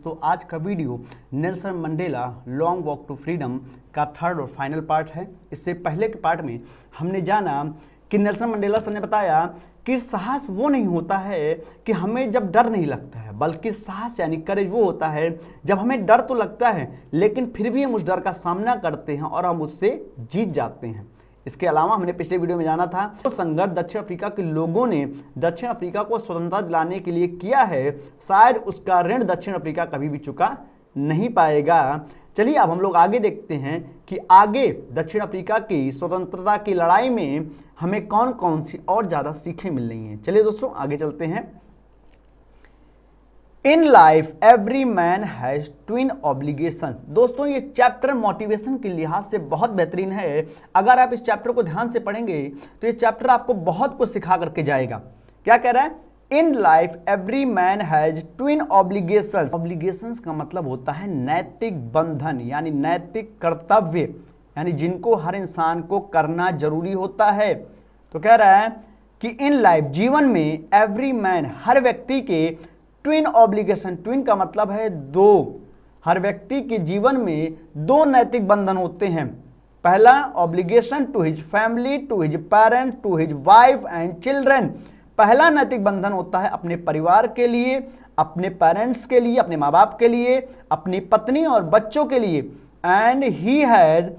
दोस्तों, आज का video Nelson Mandela Long Walk to Freedom का थर्ड और फाइनल पार्ट है। इससे पहले के पार्ट में हमने जाना कि नेल्सन मंडेला सर ने बताया कि साहस वो नहीं होता है कि हमें जब डर नहीं लगता है, बल्कि साहस यानी करेज वो होता है जब हमें डर तो लगता है लेकिन फिर भी हम उस डर का सामना करते हैं और हम उससे जीत जाते हैं। इसके अलावा हमने पिछले वीडियो में जाना था तो संघर्ष दक्षिण अफ्रीका के लोगों ने दक्षिण अफ्रीका को स्वतंत्रता दिलाने के लिए किया है, शायद उसका ऋण दक्षिण अफ्रीका कभी भी चुका नहीं पाएगा। चलिए अब हम लोग आगे देखते हैं कि आगे दक्षिण अफ्रीका की स्वतंत्रता की लड़ाई में हमें कौन कौन सी और ज़्यादा सीखें मिल रही हैं। चलिए दोस्तों आगे चलते हैं। In life every man has twin obligations. दोस्तों ये चैप्टर मोटिवेशन के लिहाज से बहुत बेहतरीन है। अगर आप इस चैप्टर को ध्यान से पढ़ेंगे तो ये चैप्टर आपको बहुत कुछ सिखा करके जाएगा। क्या कह रहा है? In life every man has twin obligations. Obligations का मतलब होता है नैतिक बंधन यानी नैतिक कर्तव्य, यानी जिनको हर इंसान को करना जरूरी होता है। तो कह रहा है कि इन लाइफ जीवन में एवरी मैन हर व्यक्ति के ट्विन ऑब्लिगेशन, ट्विन का मतलब है दो, हर व्यक्ति के जीवन में दो नैतिक बंधन होते हैं। पहला obligation to his family, to his parent, to his wife and children. पहला नैतिक बंधन होता है अपने परिवार के लिए, अपने पेरेंट्स के लिए, अपने माँ बाप के लिए, अपनी पत्नी और बच्चों के लिए। And he has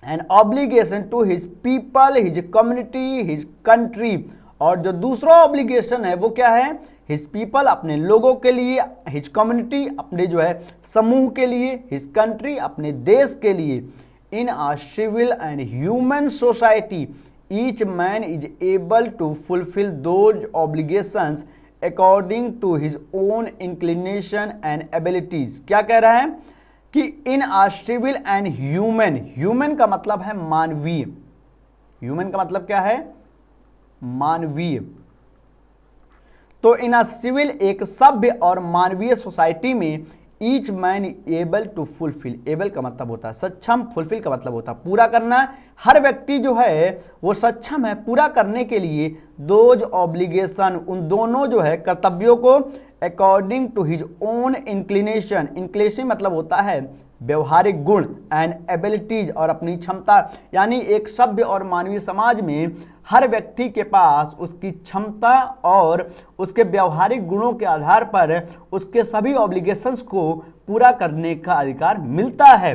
an obligation to his people, his community, his country. और जो दूसरा ऑब्लिगेशन है वो क्या है? हिज पीपल, अपने लोगों के लिए, हिज कम्युनिटी, अपने जो है समूह के लिए, हिज कंट्री, अपने देश के लिए। In a civil and human society each man is able to fulfill those obligations according to his own inclination and abilities। क्या कह रहा है कि इन a civil and human, human का मतलब है मानवीय, human का मतलब क्या है? मानवीय। तो इन a civil एक सभ्य और मानवीय सोसाइटी में each man able to fulfil, able का मतलब होता है सक्षम, फुलफिल का मतलब होता है पूरा करना। हर व्यक्ति जो है वो सक्षम है पूरा करने के लिए दोज ऑब्लिगेशन, उन दोनों जो है कर्तव्यों को according to his own inclination, inclination मतलब होता है व्यवहारिक गुण, एंड एबिलिटीज और अपनी क्षमता। यानी एक सभ्य और मानवीय समाज में हर व्यक्ति के पास उसकी क्षमता और उसके व्यवहारिक गुणों के आधार पर उसके सभी ऑब्लिगेशंस को पूरा करने का अधिकार मिलता है।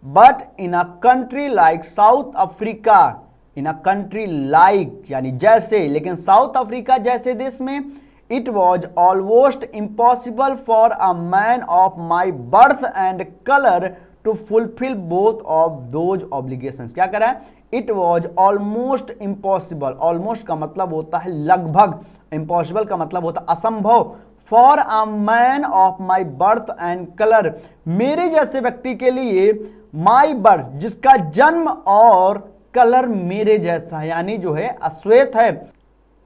But in a country like south Africa, in a country like यानी जैसे, लेकिन साउथ अफ्रीका जैसे देश में it was almost impossible for a man of my birth and color to fulfill both of those obligations। क्या कह रहा है? It was almost impossible, almost का मतलब होता है लगभग, impossible का मतलब होता है असंभव। For a man of my birth and color, मेरे जैसे व्यक्ति के लिए my birth जिसका जन्म और कलर मेरे जैसा यानी जो है अश्वेत है,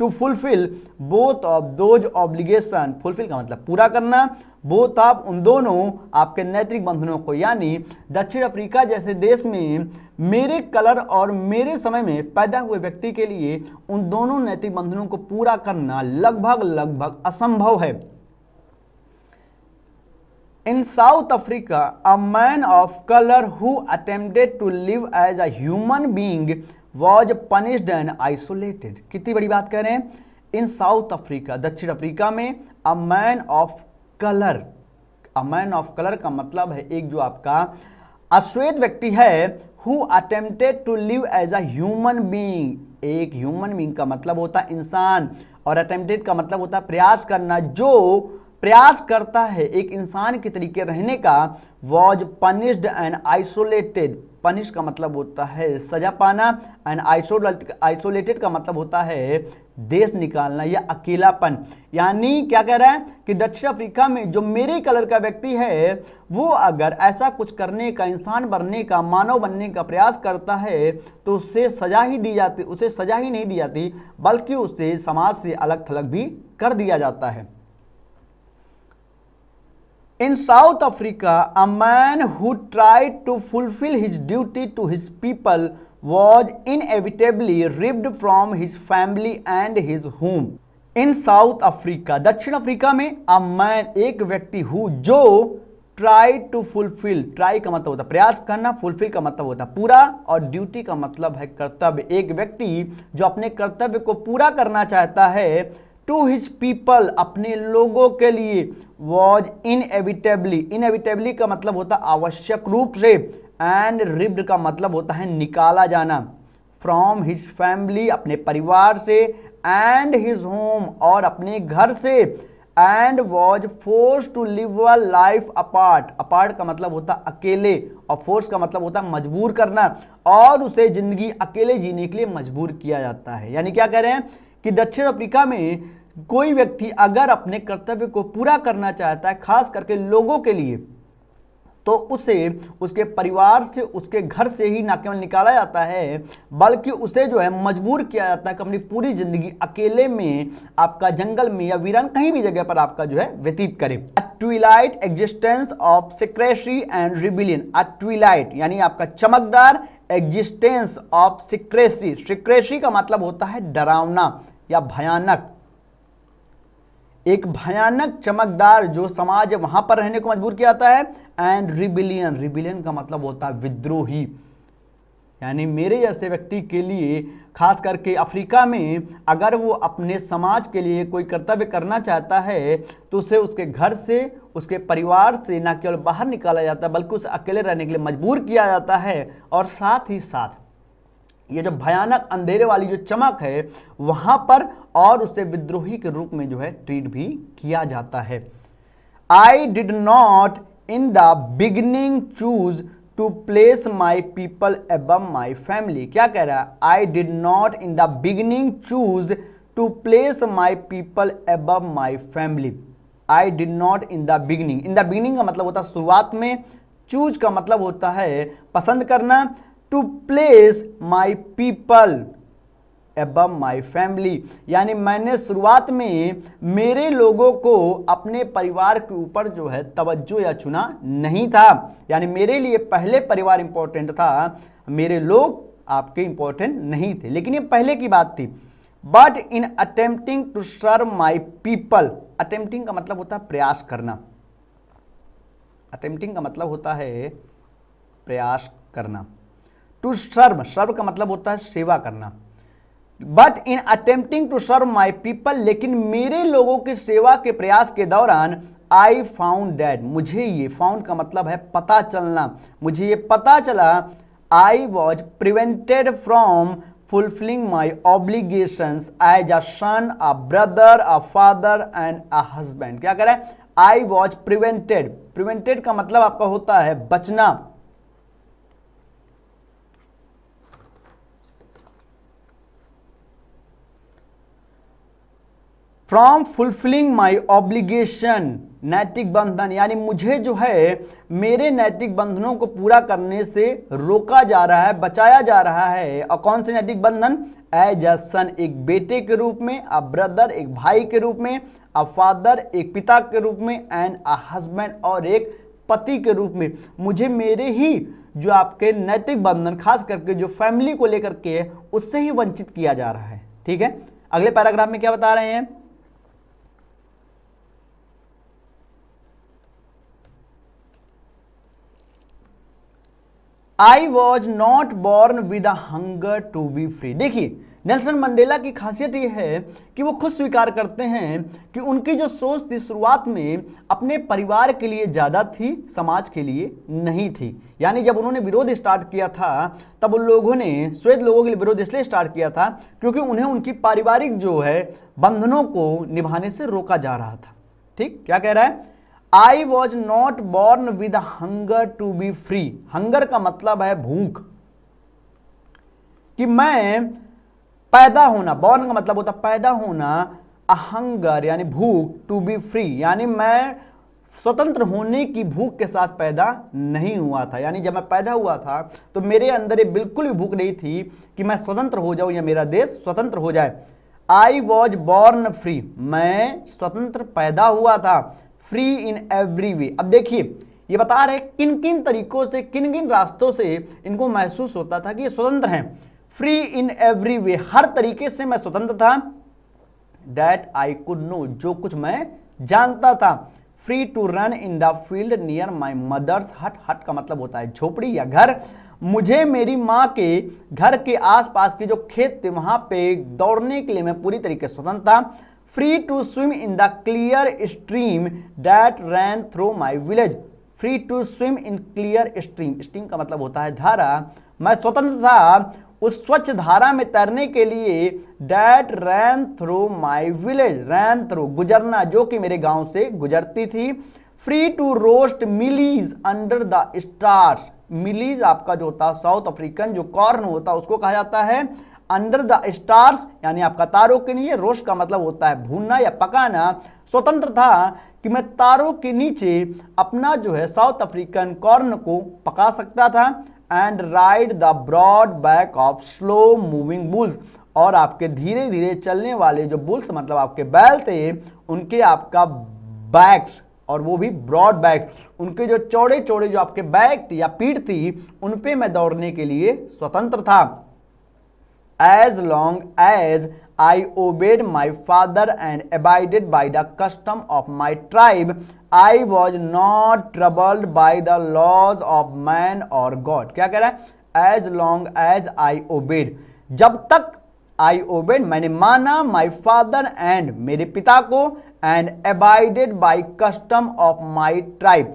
to fulfil both of those obligation, fulfil का मतलब पूरा करना, बोथ ऑफ उन दोनों आपके नैतिक बंधनों को। यानी दक्षिण अफ्रीका जैसे देश में मेरे कलर और मेरे समय में पैदा हुए व्यक्ति के लिए उन दोनों नैतिक बंधनों को पूरा करना लगभग लगभग असंभव है। In South Africa, a man of color who attempted to live as a human being was punished and isolated। कितनी बड़ी बात कह रहे हैं? इन साउथ अफ्रीका, दक्षिण अफ्रीका में a man of color, a man of color का मतलब है एक जो आपका अश्वेत व्यक्ति है, who attempted to live as a human being, एक human being का मतलब होता है इंसान और attempted का मतलब होता है प्रयास करना, जो प्रयास करता है एक इंसान के तरीके रहने का। Was punished and isolated, punish का मतलब होता है सजा पाना, एंड आइसोलेटेड का मतलब होता है देश निकालना या अकेलापन। यानी क्या कह रहा है कि दक्षिण अफ्रीका में जो मेरे कलर का व्यक्ति है वो अगर ऐसा कुछ करने का, इंसान बनने का, मानव बनने का प्रयास करता है तो उसे सजा ही दी जाती, उसे सजा ही नहीं दी जाती बल्कि उसे समाज से अलग थलग भी कर दिया जाता है। In South Africa, a man who tried to fulfill his duty to his people was inevitably ripped from his family and his home। In south Africa, दक्षिण अफ्रीका में, अ मैन, एक व्यक्ति, हु, जो, ट्राई टू फुलफिल, ट्राई का मतलब होता है प्रयास करना, फुलफिल का मतलब होता है पूरा, और ड्यूटी का मतलब है कर्तव्य। एक व्यक्ति जो अपने कर्तव्य को पूरा करना चाहता है, टू हिज पीपल, अपने लोगों के लिए, वॉज इनएविटेबली, इनएविटेबली का मतलब होता है आवश्यक रूप से, एंड रिब्ड का मतलब होता है निकाला जाना, फ्रॉम हिज फैमिली, अपने परिवार से, एंड हिज होम, और अपने घर से, and was force to live a life apart, apart का मतलब होता है अकेले, और फोर्स का मतलब होता है मजबूर करना, और उसे जिंदगी अकेले जीने के लिए मजबूर किया जाता है। यानी क्या कह रहे हैं कि दक्षिण अफ्रीका में कोई व्यक्ति अगर अपने कर्तव्य को पूरा करना चाहता है, खास करके लोगों के लिए, तो उसे उसके परिवार से, उसके घर से ही न केवल निकाला जाता है, बल्कि उसे जो है मजबूर किया जाता है कि अपनी पूरी जिंदगी अकेले में, आपका जंगल में या वीरान कहीं भी जगह पर आपका जो है व्यतीत करे। A twilight existence of secrecy and rebellion, a twilight यानी आपका चमकदार, एग्जिस्टेंस ऑफ सिक्रेसी, सिक्रेसी का मतलब होता है डरावना या भयानक, एक भयानक चमकदार जो समाज वहां पर रहने को मजबूर किया जाता है, एंड रिबिलियन, रिबिलियन का मतलब होता है विद्रोही, यानी मेरे जैसे व्यक्ति के लिए, खास करके अफ्रीका में, अगर वो अपने समाज के लिए कोई कर्तव्य करना चाहता है, तो उसे उसके घर से, उसके परिवार से न केवल बाहर निकाला जाता है, बल्कि उसे अकेले रहने के लिए मजबूर किया जाता है, और साथ ही साथ ये जो भयानक अंधेरे वाली जो चमक है वहां पर, और उसे विद्रोही के रूप में जो है ट्रीट भी किया जाता है। I did not in the beginning choose to place my people above my family, क्या कह रहा है, I did not in the beginning choose to place my people above my family, I did not in the beginning, in the beginning का मतलब होता है शुरुआत में, चूज का मतलब होता है पसंद करना, to place my people above my family, यानी मैंने शुरुआत में मेरे लोगों को अपने परिवार के ऊपर जो है तवज्जो या चुना नहीं था, यानी मेरे लिए पहले परिवार इंपॉर्टेंट था, मेरे लोग आपके इंपॉर्टेंट नहीं थे, लेकिन ये पहले की बात थी। But in attempting to serve my people, attempting का मतलब होता है प्रयास करना, अटेम्प्टिंग का मतलब होता है प्रयास करना, टू सर्व, सर्व का मतलब होता है सेवा करना, but in attempting to serve my people, लेकिन मेरे लोगों की सेवा के प्रयास के दौरान, आई फाउंड दैट, मुझे ये, फाउंड का मतलब है पता चलना, मुझे ये पता चला, I was prevented from fulfilling my obligations as a son, a brother, a father and a husband, क्या कह रहा है, I was prevented, prevented का मतलब आपका होता है बचना, फ्रॉम फुलफिलिंग माई ऑब्लिगेशन, नैतिक बंधन, यानी मुझे जो है मेरे नैतिक बंधनों को पूरा करने से रोका जा रहा है, बचाया जा रहा है। और कौन से नैतिक बंधन, एज अ सन, एक बेटे के रूप में, अ ब्रदर, एक भाई के रूप में, अ फादर, एक पिता के रूप में, एंड अ हस्बैंड, और एक पति के रूप में, मुझे मेरे ही जो आपके नैतिक बंधन, खास करके जो फैमिली को लेकर के है, उससे ही वंचित किया जा रहा है। ठीक है, अगले पैराग्राफ में क्या बता रहे हैं, I was not born with a hunger to be free. देखिए नेल्सन मंडेला की खासियत यह है कि वो खुद स्वीकार करते हैं कि उनकी जो सोच थी शुरुआत में अपने परिवार के लिए ज़्यादा थी, समाज के लिए नहीं थी। यानी जब उन्होंने विरोध स्टार्ट किया था तब उन लोगों ने श्वेत लोगों के लिए विरोध इसलिए स्टार्ट किया था क्योंकि उन्हें उनकी पारिवारिक जो है बंधनों को निभाने से रोका जा रहा था। ठीक, क्या कह रहा है, I was not born with hunger to be free. Hunger का मतलब है भूख, कि मैं पैदा होना, बॉर्न का मतलब होता पैदा होना, अहंगर यानी भूख, टू बी फ्री यानी मैं स्वतंत्र होने की भूख के साथ पैदा नहीं हुआ था। यानी जब मैं पैदा हुआ था तो मेरे अंदर ये बिल्कुल भी भूख नहीं थी कि मैं स्वतंत्र हो जाऊं या मेरा देश स्वतंत्र हो जाए। आई वॉज बॉर्न फ्री, मैं स्वतंत्र पैदा हुआ था, फ्री इन एवरी वे। अब देखिए ये बता रहे किन किन तरीकों से, किन किन रास्तों से इनको महसूस होता था कि ये स्वतंत्र हैं। फ्री इन एवरी वे, हर तरीके से मैं स्वतंत्र था। दैट आई कुड नो, जो कुछ मैं जानता था। Free to run in the field near my mother's hut, hut का मतलब होता है झोपड़ी या घर। मुझे मेरी माँ के घर के आसपास के जो खेत थे वहां पे दौड़ने के लिए मैं पूरी तरीके से स्वतंत्र था। Free to swim in the clear stream that ran through my village. Free to swim in clear stream, stream का मतलब होता है धारा। मैं स्वतंत्र था उस स्वच्छ धारा में तैरने के लिए। That ran through my village, ran through गुजरना, जो कि मेरे गांव से गुजरती थी। Free to roast mealies under the stars. Mealies आपका जो होता है साउथ अफ्रीकन जो कॉर्न होता है उसको कहा जाता है अंडर द स्टार्स, यानी आपका तारों के नीचे। रोस्ट का मतलब होता है भूनना या पकाना। स्वतंत्र था कि मैं तारों के नीचे अपना जो है साउथ अफ्रीकन कॉर्न को पका सकता था। And ride the broad back of slow moving bulls, और आपके धीरे धीरे चलने वाले जो बुल्स मतलब आपके बैल थे उनके आपका बैक्स, और वो भी ब्रॉड बैक, उनके जो चौड़े चौड़े जो आपके बैक थी या पीठ थी उन पे मैं दौड़ने के लिए स्वतंत्र था। As long as I obeyed my father and abided by the custom of my tribe, I was not troubled by the laws of man or God। क्या कह रहा है? As long as I obeyed, जब तक I obeyed मैंने माना my father and मेरे पिता को, and abided by custom of my tribe।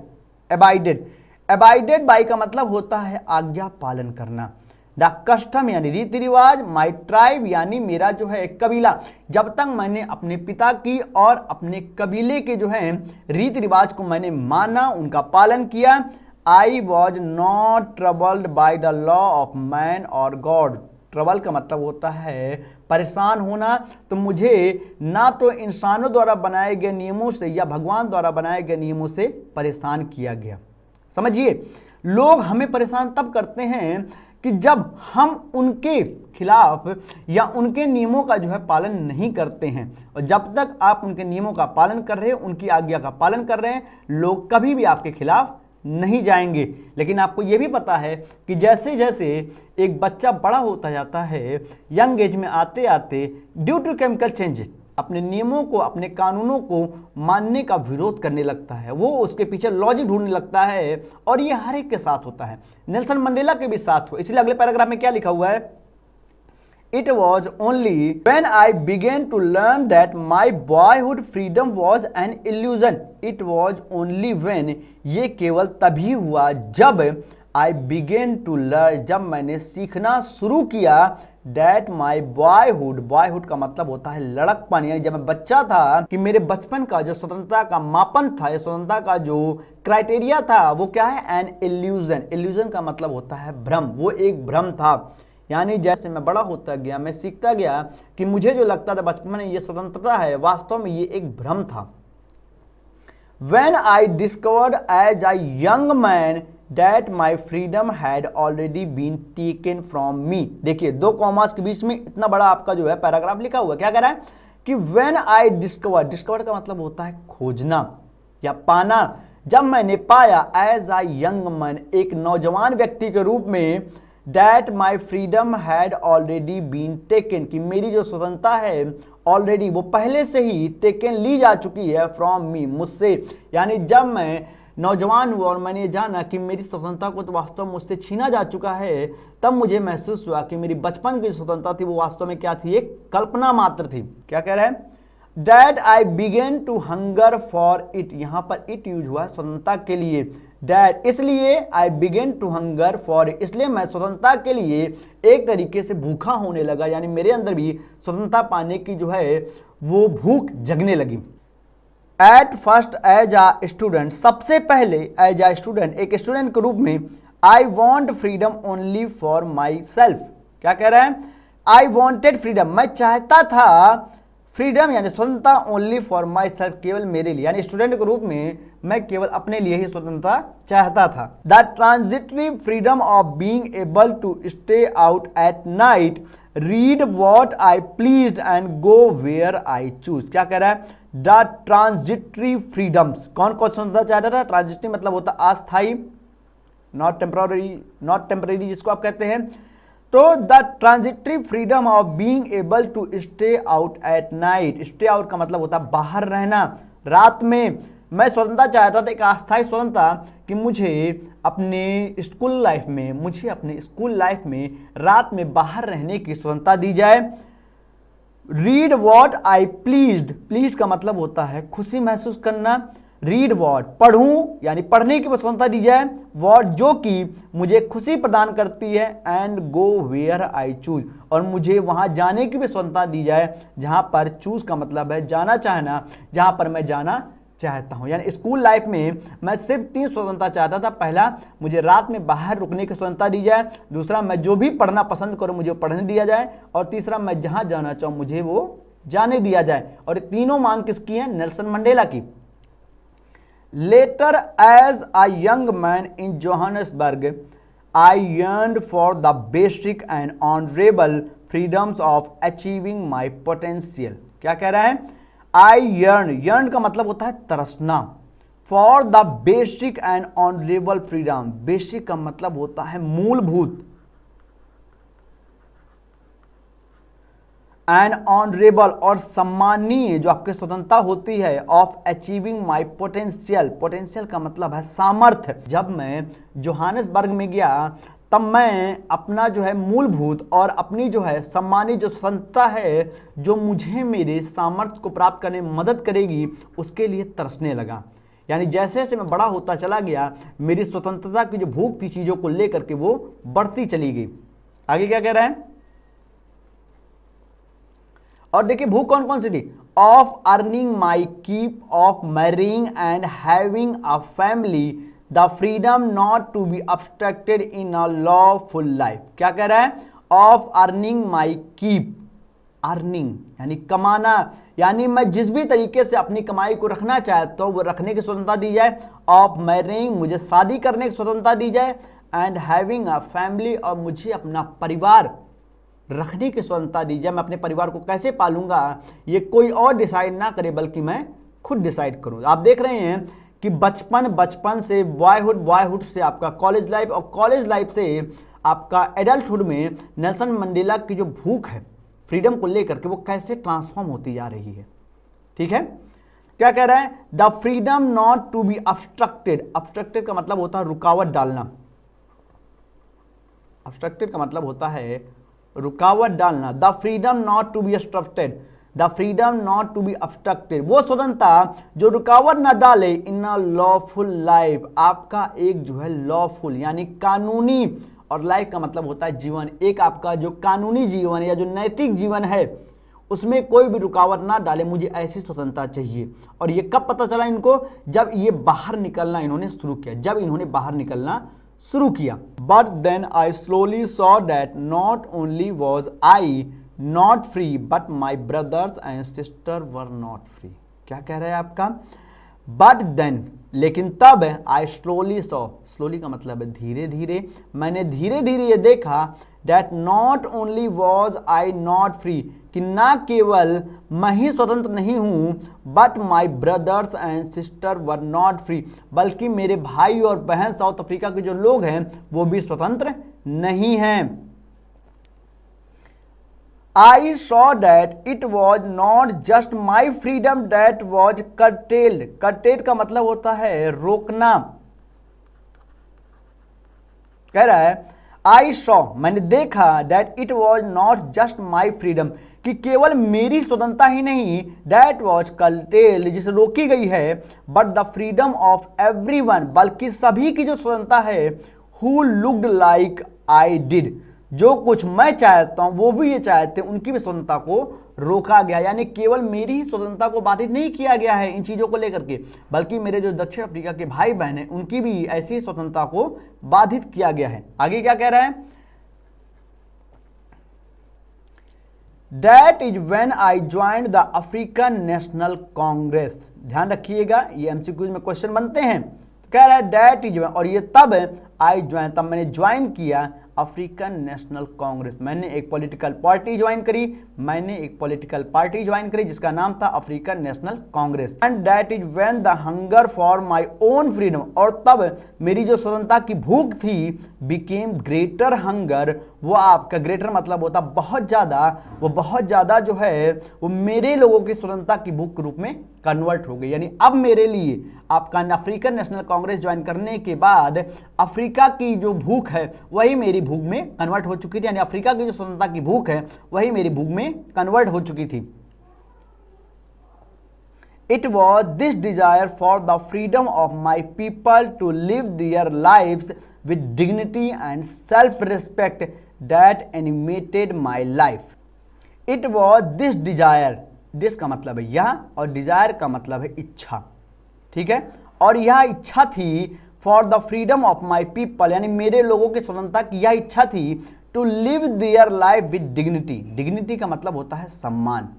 abided by का मतलब होता है आज्ञा पालन करना। द कस्टम यानी रीति रिवाज, माई ट्राइब यानी मेरा जो है कबीला। जब तक मैंने अपने पिता की और अपने कबीले के जो है रीति रिवाज को मैंने माना, उनका पालन किया। आई was not troubled by the law of man और गॉड। ट्रबल का मतलब होता है परेशान होना। तो मुझे ना तो इंसानों द्वारा बनाए गए नियमों से या भगवान द्वारा बनाए गए नियमों से परेशान किया गया। समझिए, लोग हमें परेशान तब करते हैं कि जब हम उनके खिलाफ या उनके नियमों का जो है पालन नहीं करते हैं। और जब तक आप उनके नियमों का पालन कर रहे हैं, उनकी आज्ञा का पालन कर रहे हैं, लोग कभी भी आपके खिलाफ नहीं जाएंगे। लेकिन आपको यह भी पता है कि जैसे जैसे एक बच्चा बड़ा होता जाता है, यंग एज में आते आते ड्यू टू केमिकल चेंजेस अपने नियमों को, अपने कानूनों को मानने का विरोध करने लगता है। वो उसके पीछे लॉजिक ढूंढने लगता है, और ये हर एक के साथ होता है। नेल्सन मंडेला के भी साथ हुआ। इसलिए अगले पैराग्राफ में क्या लिखा हुआ है? It was only when I began to learn that my boyhood freedom was an illusion. It was only when, ये केवल तभी हुआ जब I began to learn, जब मैंने सीखना शुरू किया that my boyhood, boyhood का मतलब होता है लड़कपन, यानी जब मैं बच्चा था कि मेरे बचपन का जो स्वतंत्रता का मापन था, या स्वतंत्रता का जो क्राइटेरिया था वो क्या है? An illusion. इल्यूजन का मतलब होता है भ्रम। वो एक भ्रम था। यानी जैसे मैं बड़ा होता गया, मैं सीखता गया कि मुझे जो लगता था बचपन में ये स्वतंत्रता है, वास्तव में ये एक भ्रम था। When I discovered as a young man that my freedom had already been taken from me। देखिए, दो कॉमास के बीच में इतना बड़ा आपका जो है पैराग्राफ लिखा हुआ है। क्या कह रहा है कि when I discovered, discovered का मतलब होता है खोजना या पाना। जब मैंने पाया as a young man, एक नौजवान व्यक्ति के रूप में, that my freedom had already been taken, कि मेरी जो स्वतंत्रता है ऑलरेडी वो पहले से ही टेकन ली जा चुकी है फ्रॉम मी, मुझसे। यानी जब मैं नौजवान हुआ और मैंने जाना कि मेरी स्वतंत्रता को तो वास्तव में मुझसे छीना जा चुका है, तब मुझे महसूस हुआ कि मेरी बचपन की स्वतंत्रता थी वो वास्तव में क्या थी? एक कल्पना मात्र थी। क्या कह रहा है? That I began to hunger for it, यहां पर it यूज हुआ है स्वतंत्रता के लिए। That इसलिए I began to hunger for it, इसलिए मैं स्वतंत्रता के लिए एक तरीके से भूखा होने लगा। यानी मेरे अंदर भी स्वतंत्रता पाने की जो है वो भूख जगने लगी। At first as a student, सबसे पहले as a student, एक स्टूडेंट के रूप में, I want freedom only for myself। क्या कह रहा है? I wanted freedom, मैं चाहता था फ्रीडम यानी स्वतंत्रता ओनली फॉर माई सेल्फ, केवल मेरे लिए। यानी स्टूडेंट के रूप में मैं केवल अपने लिए ही स्वतंत्रता चाहता था। The transitory freedom of being able to stay out at night, read what I please and go where I choose. क्या कह रहा है? द ट्रांजिटरी फ्रीडम्स, कौन कौन स्वतंत्रता चाहता था? ट्रांजिटरी मतलब होता अस्थायी, नॉट टेम्पररी जिसको आप कहते हैं। तो the transitory freedom of being able to stay out at night, stay out का मतलब होता है बाहर रहना रात में। मैं स्वतंत्रता चाहता था, एक अस्थायी स्वतंत्रता, कि मुझे अपने स्कूल लाइफ में रात में बाहर रहने की स्वतंत्रता दी जाए। Read what I pleased, please का मतलब होता है खुशी महसूस करना। रीड वॉट, पढ़ूं यानी पढ़ने की स्वतंत्रता दी जाए। वॉट, जो कि मुझे खुशी प्रदान करती है। And go where I choose, और मुझे वहां जाने की भी स्वतंत्रता दी जाए जहां पर, चूज का मतलब है जाना चाहना, जहां पर मैं जाना चाहता हूं। यानी स्कूल लाइफ में मैं सिर्फ 3 स्वतंत्रता चाहता था। पहला, मुझे रात में बाहर रुकने की स्वतंत्रता दी जाए। दूसरा, मैं जो भी पढ़ना पसंद करूं मुझे पढ़ने दिया जाए। और तीसरा, मैं जहां जाना चाहूं मुझे वो जाने दिया जाए। और ये तीनों मांग किसकी है? नेल्सन मंडेला की। Later as a young man in Johannesburg I yearned for the basic and honourable freedoms of achieving my potential. क्या कह रहा है? आई यर्न का मतलब होता है तरसना। For the basic and honourable freedom, basic का मतलब होता है मूलभूत, एंड ऑनरेबल और सम्मानीय जो आपकी स्वतंत्रता होती है, of achieving my potential, potential का मतलब है सामर्थ्य। जब मैं जोहान्सबर्ग में गया तब मैं अपना जो है मूलभूत और अपनी जो है सम्मानित जो स्वतंत्रता है, जो मुझे मेरे सामर्थ्य को प्राप्त करने में मदद करेगी, उसके लिए तरसने लगा। यानी जैसे जैसे मैं बड़ा होता चला गया, मेरी स्वतंत्रता की जो भूख थी चीज़ों को लेकर के वो बढ़ती चली गई। आगे क्या कह रहा है? और देखिए भूख कौन कौन सी थी? Of earning my keep, of marrying and having a family, the freedom not to be obstructed in a lawful life. क्या कह रहा है? Of earning my keep, earning यानी कमाना, यानी मैं जिस भी तरीके से अपनी कमाई को रखना चाहता हूं वो रखने की स्वतंत्रता दी जाए। ऑफ मैरिंग, मुझे शादी करने की स्वतंत्रता दी जाए। एंड हैविंग अ फैमिली, और मुझे अपना परिवार रखने की स्वतंत्रता दी जाए। मैं अपने परिवार को कैसे पालूंगा ये कोई और डिसाइड ना करे, बल्कि मैं खुद डिसाइड करूं। आप देख रहे हैं कि बचपन से बॉयहुड से आपका कॉलेज लाइफ, और कॉलेज लाइफ से आपका एडल्टहुड में नेल्सन मंडेला की जो भूख है फ्रीडम को लेकर के, वो कैसे ट्रांसफॉर्म होती जा रही है। ठीक है, क्या कह रहा है? The freedom not to be obstructed, obstructed का मतलब होता है रुकावट डालना, ऑब्स्ट्रक्टेड का मतलब होता है रुकावट डालना। The freedom not to be obstructed, the freedom not to be obstructed, वो स्वतंत्रता जो रुकावट ना डाले इन अ लॉफुल लाइफ, आपका एक जो है लॉफुल यानी कानूनी, और लाइफ का मतलब होता है जीवन, एक आपका जो कानूनी जीवन है या जो नैतिक जीवन है उसमें कोई भी रुकावट ना डाले, मुझे ऐसी स्वतंत्रता चाहिए। और ये कब पता चला इनको? जब ये बाहर निकलना इन्होंने शुरू किया, जब इन्होंने बाहर निकलना शुरू किया। But then I slowly saw that not only was I not free but my brothers and sister were not free. क्या कह रहा है आपका? बट देन, लेकिन तब आई स्लोली सॉ, स्लोली का मतलब है धीरे धीरे, मैंने धीरे धीरे ये देखा, that not only was I not free, कि ना केवल मैं ही स्वतंत्र नहीं हूं, but my brothers and sister were not free, बल्कि मेरे भाई और बहन साउथ अफ्रीका के जो लोग हैं वो भी स्वतंत्र नहीं हैं। I saw that it was not just my freedom that was curtailed. curtailed का मतलब होता है रोकना। कह रहा है I saw, मैंने देखा, that it was not just my freedom, कि केवल मेरी स्वतंत्रता ही नहीं, that was curtailed, जिसे रोकी गई है, but the freedom of everyone, बल्कि सभी की जो स्वतंत्रता है, who looked like I did, जो कुछ मैं चाहता हूं वो भी ये चाहते हैं, उनकी भी स्वतंत्रता को रोका गया। यानी केवल मेरी ही स्वतंत्रता को बाधित नहीं किया गया है इन चीजों को लेकर के, बल्कि मेरे जो दक्षिण अफ्रीका के भाई बहन हैं उनकी भी ऐसी स्वतंत्रता को बाधित किया गया है। आगे क्या कह रहा है? That is when I joined the African national Congress. ध्यान रखिएगा, ये एमसीक्यूज में क्वेश्चन बनते हैं। कह रहा है दैट इज, और ये तब आई ज्वाइन, तब मैंने ज्वाइन किया अफ्रीकन नेशनल कांग्रेस। मैंने एक पॉलिटिकल पार्टी ज्वाइन करी जिसका नाम था African national Congress. And that is when the hunger for my own freedom, और तब मेरी जो स्वतंत्रता की भूख थी, बिकेम ग्रेटर हंगर, वो आपका ग्रेटर मतलब होता बहुत ज्यादा, वो बहुत ज्यादा जो है वो मेरे लोगों की स्वतंत्रता की भूख के रूप में कन्वर्ट हो गई। यानी अब मेरे लिए आपका अफ्रीकन नेशनल कांग्रेस ज्वाइन करने के बाद अफ्रीका की जो भूख है वही मेरी भूख में कन्वर्ट हो चुकी थी। यानी अफ्रीका की जो स्वतंत्रता की भूख है वही मेरी भूख में कन्वर्ट हो चुकी थी। It was this desire for the freedom of my people to live their lives with dignity and self-respect that animated my life. It was this desire, this का मतलब है यह और desire का मतलब है इच्छा, ठीक है। और यह इच्छा थी for the freedom of my people, यानी मेरे लोगों की स्वतंत्रता की यह इच्छा थी to live their life with dignity. dignity का मतलब होता है सम्मान।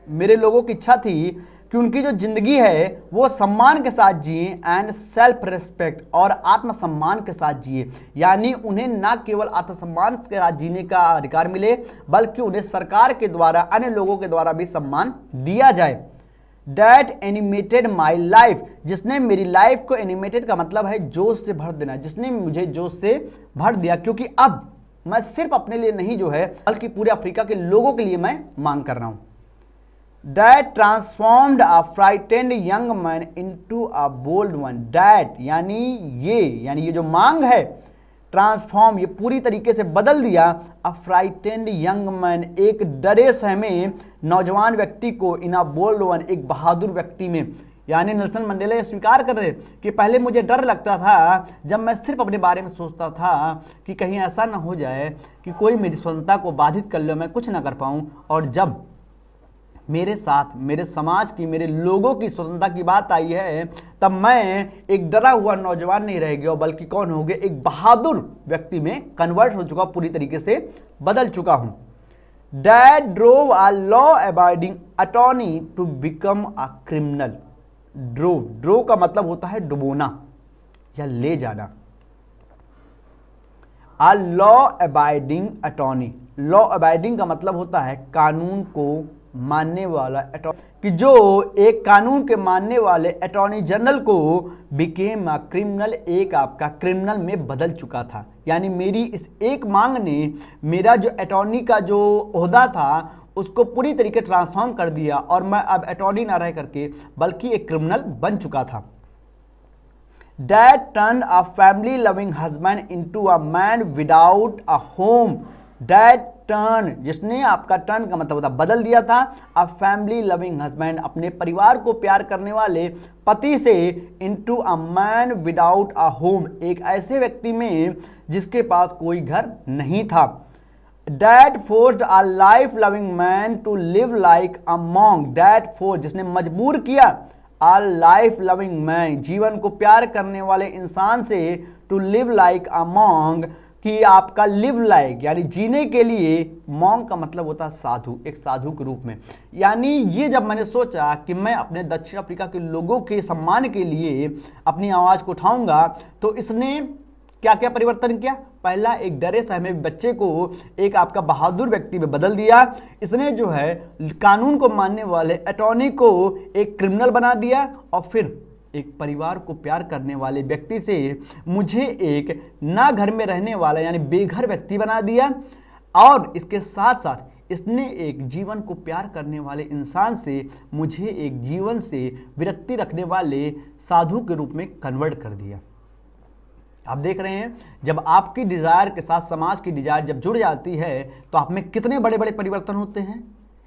मेरे लोगों की इच्छा थी कि उनकी जो जिंदगी है वो सम्मान के साथ जिए एंड सेल्फ रिस्पेक्ट, और आत्मसम्मान के साथ जिए। यानी उन्हें ना केवल आत्मसम्मान के साथ जीने का अधिकार मिले बल्कि उन्हें सरकार के द्वारा, अन्य लोगों के द्वारा भी सम्मान दिया जाए। That animated my life, जिसने मेरी लाइफ को, एनिमेटेड का मतलब है जोश से भर देना, जिसने मुझे जोश से भर दिया, क्योंकि अब मैं सिर्फ अपने लिए नहीं जो है बल्कि पूरे अफ्रीका के लोगों के लिए मैं मांग कर रहा हूं। That transformed a frightened young man into a bold one. That यानी ये जो मांग है, ट्रांसफॉर्म, ये पूरी तरीके से बदल दिया a frightened young man, एक डरे सहमे नौजवान व्यक्ति को, in a bold one, एक बहादुर व्यक्ति में। यानी नेल्सन मंडेला ये स्वीकार कर रहे कि पहले मुझे डर लगता था जब मैं सिर्फ अपने बारे में सोचता था कि कहीं ऐसा ना हो जाए कि कोई मेरी स्वतंत्रता को बाधित कर ले, मैं कुछ ना कर पाऊं, और जब मेरे साथ मेरे समाज की, मेरे लोगों की स्वतंत्रता की बात आई है तब मैं एक डरा हुआ नौजवान नहीं रह गया बल्कि कौन हो गया, एक बहादुर व्यक्ति में कन्वर्ट हो चुका, पूरी तरीके से बदल चुका हूं। That drove a law-abiding attorney to become a criminal. Drove का मतलब होता है डुबोना या ले जाना। A law-abiding attorney, law abiding का मतलब होता है कानून को मानने वाला अटॉर्नी, कि जो एक कानून के मानने वाले अटॉर्नी जनरल को बिकेम अ क्रिमिनल, एक आपका क्रिमिनल में बदल चुका था। यानी मेरी इस एक मांग ने मेरा जो अटॉर्नी का जो ओहदा था उसको पूरी तरीके ट्रांसफॉर्म कर दिया और मैं अब अटॉर्नी ना रह करके बल्कि एक क्रिमिनल बन चुका था। That turned a family loving husband into a man without a home. That turn, जिसने आपका टर्न का मतलब होता बदल दिया था, अ फैमिली लविंग हस्बैंड, अपने परिवार को प्यार करने वाले पति से, into a man without a home, एक ऐसे व्यक्ति में जिसके पास कोई घर नहीं था। That forced a life loving man to live like a monk. That forced, जिसने मजबूर किया a life loving man, जीवन को प्यार करने वाले इंसान से, to live like a monk, कि आपका लिव लाइक यानी जीने के लिए, मॉन्क का मतलब होता है साधु, एक साधु के रूप में। यानी ये जब मैंने सोचा कि मैं अपने दक्षिण अफ्रीका के लोगों के सम्मान के लिए अपनी आवाज़ को उठाऊंगा तो इसने क्या क्या परिवर्तन किया। पहला, एक डरे सहमे बच्चे को एक आपका बहादुर व्यक्ति में बदल दिया। इसने जो है कानून को मानने वाले अटॉर्नी को एक क्रिमिनल बना दिया और फिर एक परिवार को प्यार करने वाले व्यक्ति से मुझे एक ना घर में रहने वाला यानी बेघर व्यक्ति बना दिया। और इसके साथ साथ इसने एक जीवन को प्यार करने वाले इंसान से मुझे एक जीवन से विरक्ति रखने वाले साधु के रूप में कन्वर्ट कर दिया। आप देख रहे हैं जब आपकी डिजायर के साथ समाज की डिजायर जब जुड़ जाती है तो आप में कितने बड़े बड़े परिवर्तन होते हैं।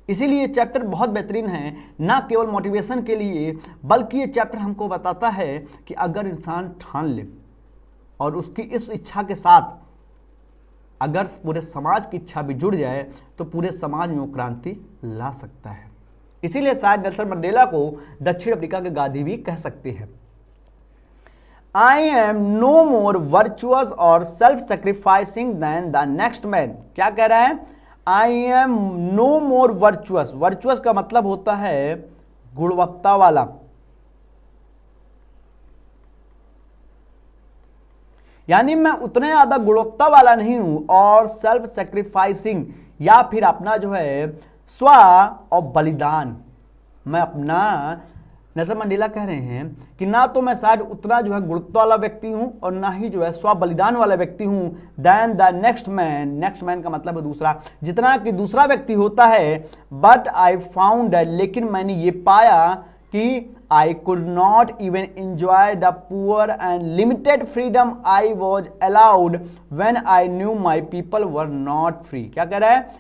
इसीलिए ये चैप्टर बहुत बेहतरीन है, ना केवल मोटिवेशन के लिए बल्कि ये चैप्टर हमको बताता है कि अगर इंसान ठान ले और उसकी इस इच्छा के साथ अगर पूरे समाज की इच्छा भी जुड़ जाए तो पूरे समाज में वो क्रांति ला सकता है। इसीलिए शायद नेल्सन मंडेला को दक्षिण अफ्रीका के गांधी भी कह सकते हैं। I am no more virtuous और self sacrificing than the next man. क्या कह रहा है? I am no more virtuous. Virtuous का मतलब होता है गुणवत्ता वाला, यानी मैं उतने ज़्यादा गुणवत्ता वाला नहीं हूं और सेल्फ सेक्रीफाइसिंग या फिर अपना जो है स्व और बलिदान, मैं अपना, नेल्सन मंडेला कह रहे हैं कि ना तो मैं शायद उतना जो है गुणवत्ता वाला व्यक्ति हूं और ना ही जो है स्व बलिदान वाला व्यक्ति हूं then the next man. Next man का मतलब है दूसरा, जितना कि दूसरा व्यक्ति होता है। बट आई फाउंड, लेकिन मैंने ये पाया कि I could not even enjoy the poor and limited freedom I was allowed when I knew my people were not free। क्या कह रहा है?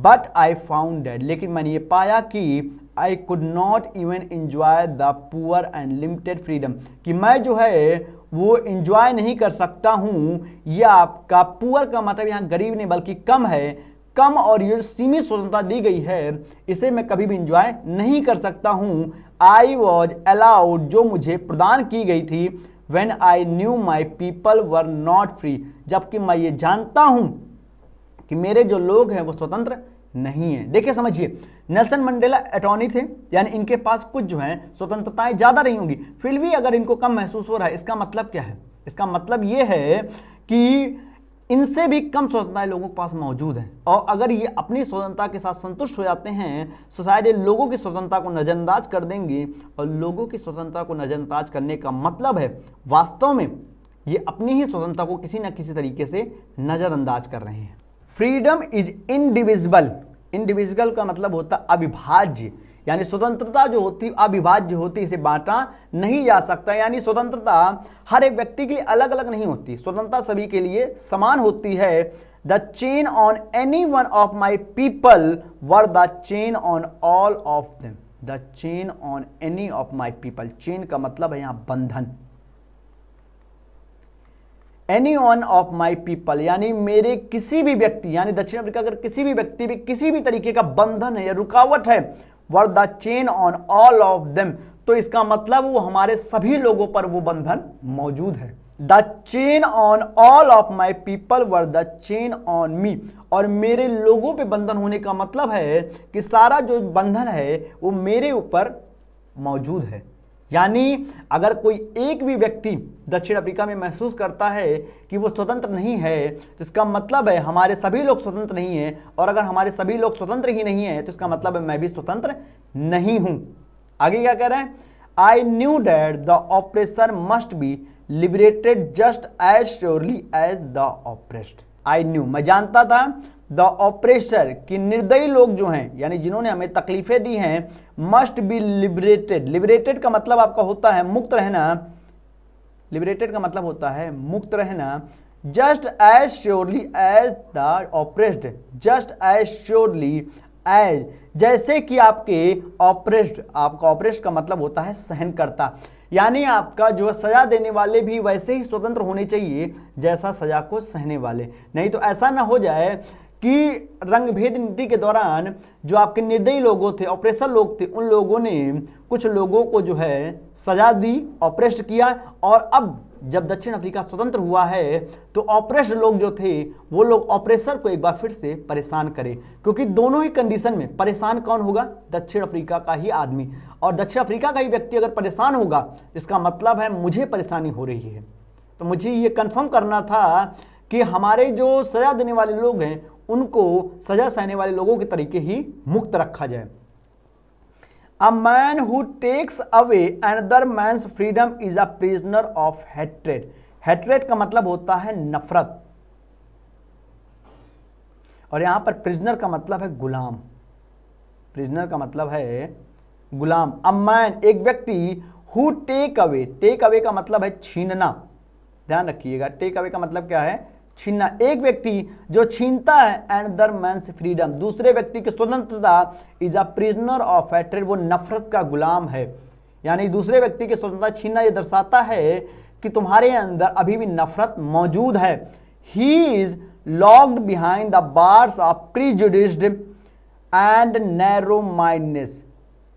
But I found that, लेकिन मैंने ये पाया कि I could not even enjoy the poor and limited freedom, कि मैं जो है वो enjoy नहीं कर सकता हूँ। ये आपका poor का मतलब यहाँ गरीब नहीं बल्कि कम है, कम और ये सीमित स्वतंत्रता दी गई है, इसे मैं कभी भी इंजॉय नहीं कर सकता हूँ। आई वॉज अलाउड, जो मुझे प्रदान की गई थी, when I knew my people were not free, जबकि मैं ये जानता हूँ कि मेरे जो लोग हैं वो स्वतंत्र नहीं है। देखिए समझिए, नेल्सन मंडेला अटॉर्नी थे, यानी इनके पास कुछ जो है स्वतंत्रताएं ज़्यादा रही होंगी, फिर भी अगर इनको कम महसूस हो रहा है, इसका मतलब क्या है? इसका मतलब ये है कि इनसे भी कम स्वतंत्रताएं लोगों के पास मौजूद हैं, और अगर ये अपनी स्वतंत्रता के साथ संतुष्ट हो जाते हैं तो शायद ये लोगों की स्वतंत्रता को नज़रअंदाज कर देंगे, और लोगों की स्वतंत्रता को नज़रअंदाज करने का मतलब है वास्तव में ये अपनी ही स्वतंत्रता को किसी न किसी तरीके से नज़रअंदाज कर रहे हैं। फ्रीडम इज इनडिविजिबल, इनडिविजिबल का मतलब होता है अविभाज्य, यानी स्वतंत्रता जो होती अविभाज्य होती, इसे बांटा नहीं जा सकता। यानी स्वतंत्रता हर एक व्यक्ति के लिए अलग अलग नहीं होती, स्वतंत्रता सभी के लिए समान होती है। The chain on any one of my people were the chain on all of them. The chain on any of my people, chain का मतलब है यहां बंधन। Any one of my people यानी मेरे किसी भी व्यक्ति, यानी दक्षिण अफ्रीका अगर किसी भी व्यक्ति भी किसी भी तरीके का बंधन है या रुकावट है, were the chain on all of them, तो इसका मतलब वो हमारे सभी लोगों पर वो बंधन मौजूद है। The chain on all of my people were the chain on me, और मेरे लोगों पे बंधन होने का मतलब है कि सारा जो बंधन है वो मेरे ऊपर मौजूद है। यानी अगर कोई एक भी व्यक्ति दक्षिण अफ्रीका में महसूस करता है कि वो स्वतंत्र नहीं है, तो इसका मतलब है हमारे सभी लोग स्वतंत्र नहीं हैं, और अगर हमारे सभी लोग स्वतंत्र ही नहीं हैं तो इसका मतलब है मैं भी स्वतंत्र नहीं हूं। आगे क्या कह रहे हैं? I knew that the oppressor must be liberated just as surely as the oppressed. I knew, मैं जानता था, द ऑपरेसर कि निर्दयी लोग जो हैं, यानी जिन्होंने हमें तकलीफें दी हैं, मस्ट बी लिबरेटेड। लिबरेटेड का मतलब आपका होता है मुक्त रहना, लिबरेटेड का मतलब होता है मुक्त रहना। Just as surely as the oppressed, just as surely as, जैसे कि आपके ऑपरेस्ड, आपका ऑपरेस्ड का मतलब होता है सहनकर्ता, यानी आपका जो सजा देने वाले भी वैसे ही स्वतंत्र होने चाहिए जैसा सजा को सहने वाले। नहीं तो ऐसा ना हो जाए कि रंगभेद नीति के दौरान जो आपके निर्दयी लोगों थे, ऑपरेसर लोग थे, उन लोगों ने कुछ लोगों को जो है सजा दी, ऑपरेस्ट किया, और अब जब दक्षिण अफ्रीका स्वतंत्र हुआ है तो ऑपरेस्ट लोग जो थे वो लोग ऑपरेसर को एक बार फिर से परेशान करें, क्योंकि दोनों ही कंडीशन में परेशान कौन होगा? दक्षिण अफ्रीका का ही आदमी, और दक्षिण अफ्रीका का ही व्यक्ति अगर परेशान होगा इसका मतलब है मुझे परेशानी हो रही है। तो मुझे ये कन्फर्म करना था कि हमारे जो सजा देने वाले लोग हैं उनको सजा सहने वाले लोगों के तरीके ही मुक्त रखा जाए। A man who takes away another man's freedom is a prisoner of hatred. Hatred का मतलब होता है नफरत, और यहां पर prisoner का मतलब है गुलाम। prisoner का मतलब है गुलाम। A man, एक व्यक्ति, who take away का मतलब है छीनना, ध्यान रखिएगा, take away का मतलब क्या है? छीनना। एक व्यक्ति जो छीनता है अनदर मैन्स फ्रीडम, दूसरे व्यक्ति की स्वतंत्रता, is a prisoner of hatred, वो नफरत का गुलाम है। यानी दूसरे व्यक्ति की स्वतंत्रता छीनना ये दर्शाता है कि तुम्हारे अंदर अभी भी नफरत मौजूद है। He is locked behind the bars of prejudiced and narrow mindness.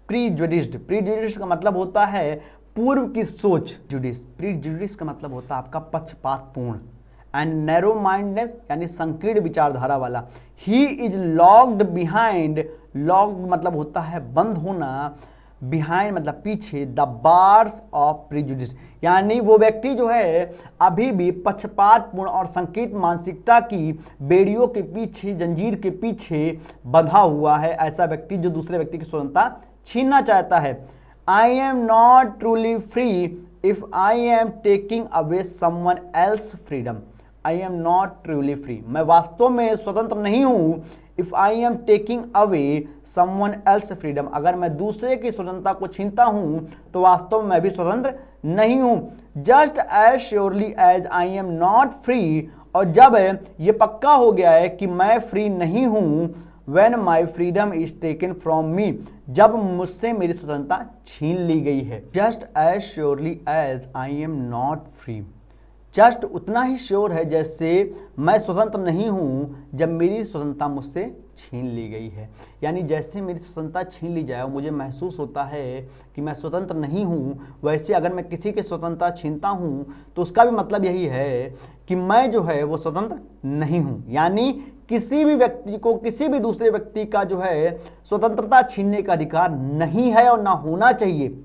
Prejudiced का मतलब होता है पूर्व की सोच, प्रीजुडिस का मतलब होता है आपका पक्षपातपूर्ण, एंड नैरो माइंडनेस यानी संकीर्ण विचारधारा वाला। ही इज लॉक्ड बिहाइंड, लॉक्ड मतलब होता है बंद होना, बिहाइंड मतलब पीछे द बार्स ऑफ प्रिजुडिस, यानी वो व्यक्ति जो है अभी भी पक्षपातपूर्ण और संकीर्ण मानसिकता की बेड़ियों के पीछे, जंजीर के पीछे बंधा हुआ है, ऐसा व्यक्ति जो दूसरे व्यक्ति की स्वतंत्रता छीनना चाहता है। I am not truly free if I am taking away someone else freedom. I am not truly free, मैं वास्तव में स्वतंत्र नहीं हूं if I am taking away someone else freedom, अगर मैं दूसरे की स्वतंत्रता को छीनता हूं तो वास्तव में मैं भी स्वतंत्र नहीं हूं। Just as surely as I am not free, और जब ये पक्का हो गया है कि मैं फ्री नहीं हूं, when my freedom is taken from me, जब मुझसे मेरी स्वतंत्रता छीन ली गई है। just as surely as I am not free, just उतना ही श्योर है जैसे मैं स्वतंत्र नहीं हूँ जब मेरी स्वतंत्रता मुझसे छीन ली गई है। यानी जैसे मेरी स्वतंत्रता छीन ली जाए और मुझे महसूस होता है कि मैं स्वतंत्र नहीं हूँ, वैसे अगर मैं किसी की स्वतंत्रता छीनता हूँ तो उसका भी मतलब यही है कि मैं जो है वो स्वतंत्र नहीं हूँ। यानी किसी भी व्यक्ति को किसी भी दूसरे व्यक्ति का जो है स्वतंत्रता छीनने का अधिकार नहीं है और ना होना चाहिए।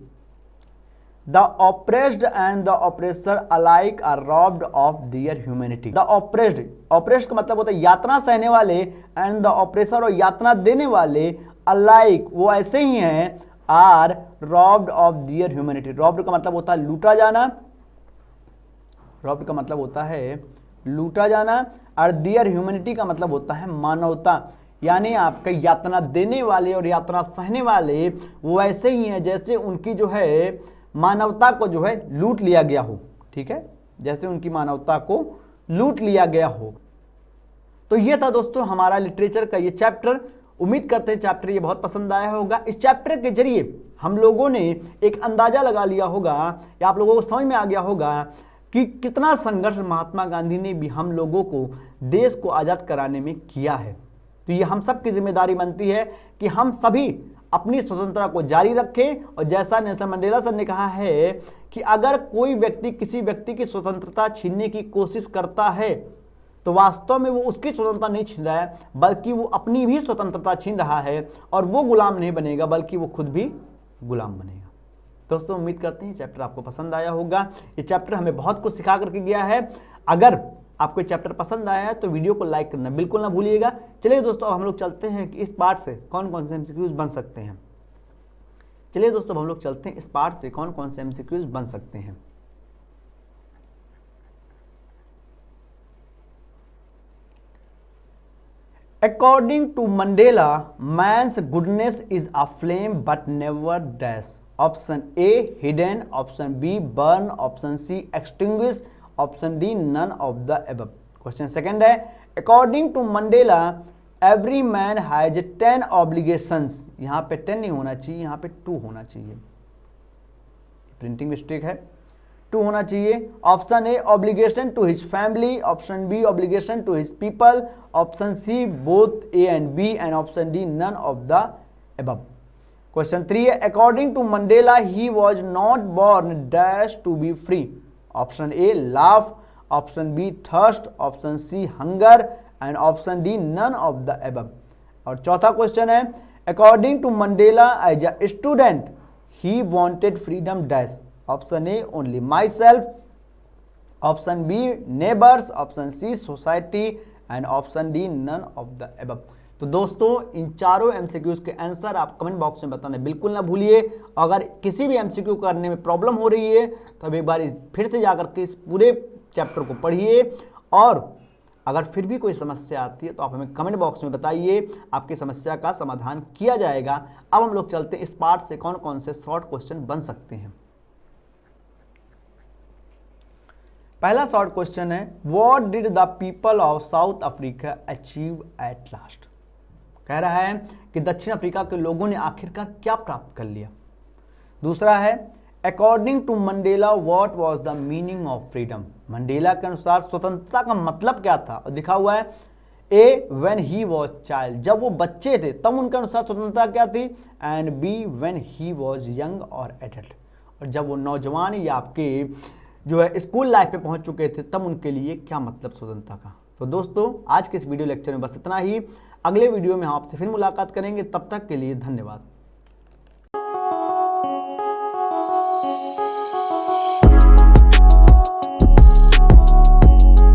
The oppressed and the oppressor alike are robbed of their humanity. The oppressed का मतलब होता है यातना सहने वाले, and the oppressor और यातना देने वाले alike वो ऐसे ही हैं, are robbed of their humanity. robbed का मतलब होता है लूटा जाना, robbed का मतलब होता है लूटा जाना, और their humanity का मतलब होता है मानवता। यानी आपके यातना देने वाले और यातना सहने वाले वो ऐसे ही हैं जैसे उनकी जो है मानवता को जो है लूट लिया गया हो। ठीक है, जैसे उनकी मानवता को लूट लिया गया हो। तो ये था दोस्तों हमारा लिटरेचर का ये चैप्टर। उम्मीद करते हैं चैप्टर ये बहुत पसंद आया होगा। इस चैप्टर के जरिए हम लोगों ने एक अंदाजा लगा लिया होगा या आप लोगों को समझ में आ गया होगा कि कितना संघर्ष महात्मा गांधी ने भी हम लोगों को देश को आज़ाद कराने में किया है। तो ये हम सब की जिम्मेदारी बनती है कि हम सभी अपनी स्वतंत्रता को जारी रखें। और जैसा नेल्सन मंडेला सर ने कहा है कि अगर कोई व्यक्ति किसी व्यक्ति की स्वतंत्रता छीनने की कोशिश करता है तो वास्तव में वो उसकी स्वतंत्रता नहीं छीन रहा है, बल्कि वो अपनी भी स्वतंत्रता छीन रहा है, और वो गुलाम नहीं बनेगा बल्कि वो खुद भी गुलाम बनेगा। दोस्तों उम्मीद करते हैं चैप्टर आपको पसंद आया होगा। ये चैप्टर हमें बहुत कुछ सिखा करके गया है। अगर आपको चैप्टर पसंद आया है तो वीडियो को लाइक करना बिल्कुल ना भूलिएगा। चलिए दोस्तों अब हम लोग चलते हैं कि इस पार्ट से कौन कौन से एमसीक्यूज बन सकते हैं। चलिए दोस्तों हम लोग चलते हैं इस पार्ट से कौन कौन से एमसीक्यूज बन सकते हैं। According to Mandela, man's goodness is a flame but never dash. Option A hidden, option B burn, option C extinguish, option D none of the above. Question second है, according to Mandela every man has 10 obligations. यहां पे 10 नहीं होना चाहिए, यहां पे 2 होना चाहिए, प्रिंटिंग मिस्टेक है, 2 होना चाहिए। Option A obligation to his family, option B obligation to his people, option C both A and B, and option D none of the above. Question 3 है, according to Mandela he was not born dash to be free. Option A laugh, option B thirst, option C hunger, and option D none of the above. और चौथा question है, according to Mandela as a student he wanted freedom dash. Option A only myself, option B neighbours, option C society, and option D none of the above. तो दोस्तों इन चारों MCQs के answer आप comment box में बताना बिल्कुल ना भूलिए। अगर किसी भी एमसीक्यू करने में प्रॉब्लम हो रही है तो एक बार फिर से जाकर के इस पूरे चैप्टर को पढ़िए, और अगर फिर भी कोई समस्या आती है तो आप हमें कमेंट बॉक्स में बताइए, आपकी समस्या का समाधान किया जाएगा। अब हम लोग चलते हैं इस पार्ट से कौन कौन से शॉर्ट क्वेश्चन बन सकते हैं। पहला शॉर्ट क्वेश्चन है, what did the people of south Africa achieve at last. कह रहा है कि दक्षिण अफ्रीका के लोगों ने आखिरकार क्या प्राप्त कर लिया। दूसरा है, according to Mandela what was the meaning of freedom. Mandela के अनुसार स्वतंत्रता का मतलब क्या था, और लिखा हुआ है ए व्हेन ही वाज चाइल्ड, जब वो बच्चे थे तब उनके अनुसार स्वतंत्रता क्या थी, and B when he was young और एडल्ट, और जब वो नौजवान या आपके जो है स्कूल लाइफ में पहुंच चुके थे तब उनके लिए क्या मतलब स्वतंत्रता का। तो दोस्तों आज के इस वीडियो लेक्चर में बस इतना ही। अगले वीडियो में हम आपसे फिर मुलाकात करेंगे, तब तक के लिए धन्यवाद।